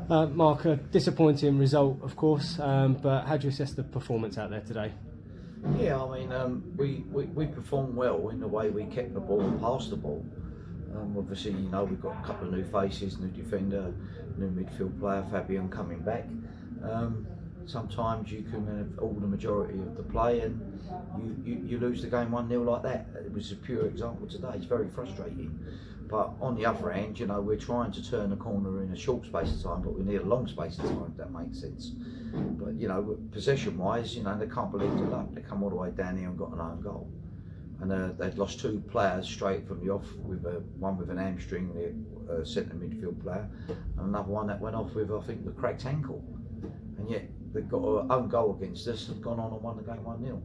Mark, a disappointing result, of course, but how do you assess the performance out there today? Yeah, I mean, we performed well in the way we kept the ball and passed the ball. Obviously, you know, we've got a couple of new faces, new defender, new midfield player, Fabian coming back. Sometimes you can have all the majority of the play and you lose the game 1-0 like that. It was a pure example today. It's very frustrating. But on the other hand, you know, we're trying to turn the corner in a short space of time, but we need a long space of time, if that makes sense. But, you know, possession-wise, you know, they can't believe their luck. They come all the way down here and got an own goal. And they'd lost 2 players straight from the off, with one with an hamstring, the centre midfield player, and another one that went off with, I think, the cracked ankle. And yet they've got an own goal against us, have gone on and won the game 1-0.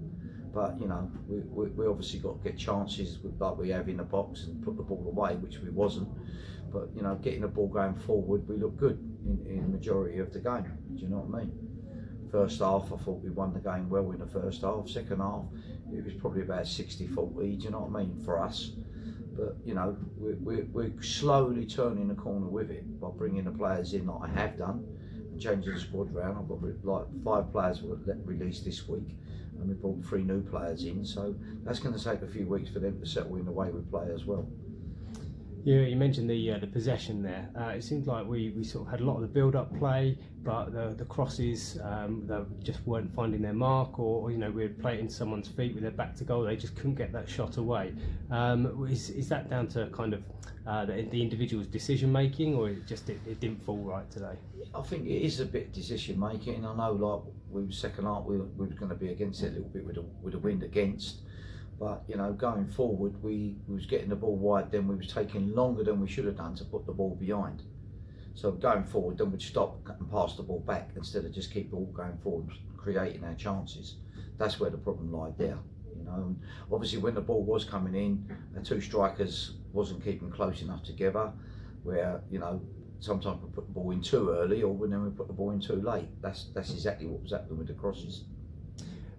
But, you know, we obviously got to get chances like we have in the box and put the ball away, which we wasn't. But, you know, getting the ball going forward, we look good in the majority of the game. Do you know what I mean? First half, I thought we won the game well in the first half. Second half, it was probably about 60-40, do you know what I mean, for us. But, you know, we're slowly turning the corner with it by bringing the players in like I have done and changing the squad round. I've got like 5 players were released this week and we brought 3 new players in. So that's going to take a few weeks for them to settle in the way we play as well. Yeah, you mentioned the possession there. It seemed like we sort of had a lot of the build-up play, but the crosses they just weren't finding their mark, or you know, we would play it into someone's feet with their back to goal. They just couldn't get that shot away. Is that down to kind of the individual's decision making, or it didn't fall right today? I think it is a bit decision making. I know, like we were second half, we were going to be against it a little bit with the wind against. But, you know, going forward, we was getting the ball wide, then we was taking longer than we should have done to put the ball behind. So going forward, then we'd stop and pass the ball back instead of just keep the ball going forward, creating our chances. That's where the problem lied there. You know, and obviously when the ball was coming in, the 2 strikers wasn't keeping close enough together, where, you know, sometimes we put the ball in too early, or then we put the ball in too late. That's exactly what was happening with the crosses.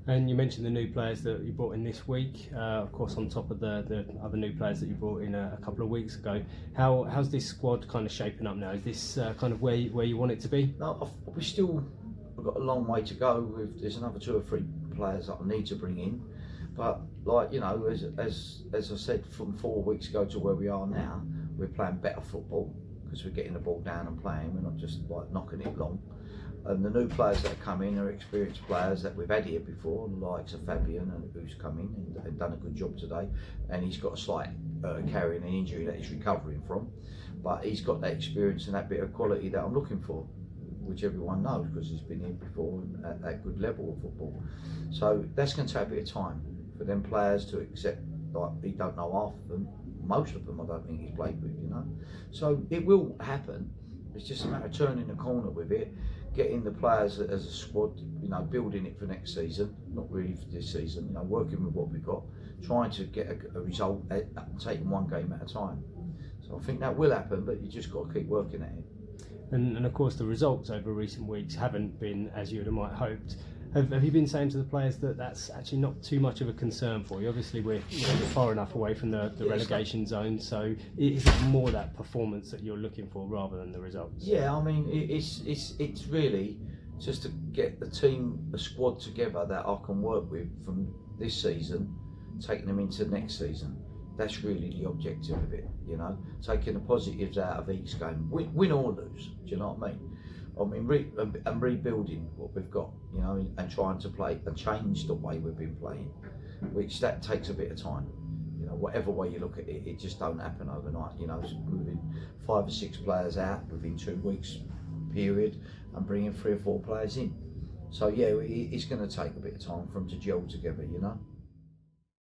And you mentioned the new players that you brought in this week, of course on top of the other new players that you brought in a couple of weeks ago. How's this squad kind of shaping up now? Is this kind of where you want it to be? No, we've got a long way to go. There's another 2 or 3 players that I need to bring in. But, like, you know, as I said, from 4 weeks ago to where we are now, we're playing better football because we're getting the ball down and playing. We're not just like knocking it long. And the new players that have come in are experienced players that we've had here before, the likes of Fabian, who's come in and done a good job today. And he's got a slight carrying an injury that he's recovering from. But he's got that experience and that bit of quality that I'm looking for, which everyone knows because he's been here before and at that good level of football. So that's going to take a bit of time for them players to accept. Like, he don't know half of them. Most of them I don't think he's played with, you know. So it will happen. It's just a matter of turning the corner with it, getting the players as a squad, you know, building it for next season, not really for this season, you know, working with what we've got, trying to get a result, taking 1 game at a time. So I think that will happen, but you just got to keep working at it. And of course the results over recent weeks haven't been as you might have hoped. Have you been saying to the players that that's actually not too much of a concern for you? Obviously we're far enough away from the relegation zone, so is it more that performance that you're looking for rather than the results? Yeah, I mean it's really just to get a squad together that I can work with from this season, taking them into next season. That's really the objective of it, you know, taking the positives out of each game, win or lose. Do you know what I mean? I mean, rebuilding what we've got, you know, and trying to play and change the way we've been playing, which that takes a bit of time. You know, whatever way you look at it, it just don't happen overnight. You know, moving 5 or 6 players out within 2 weeks period and bringing 3 or 4 players in. So yeah, it's going to take a bit of time for them to gel together, you know.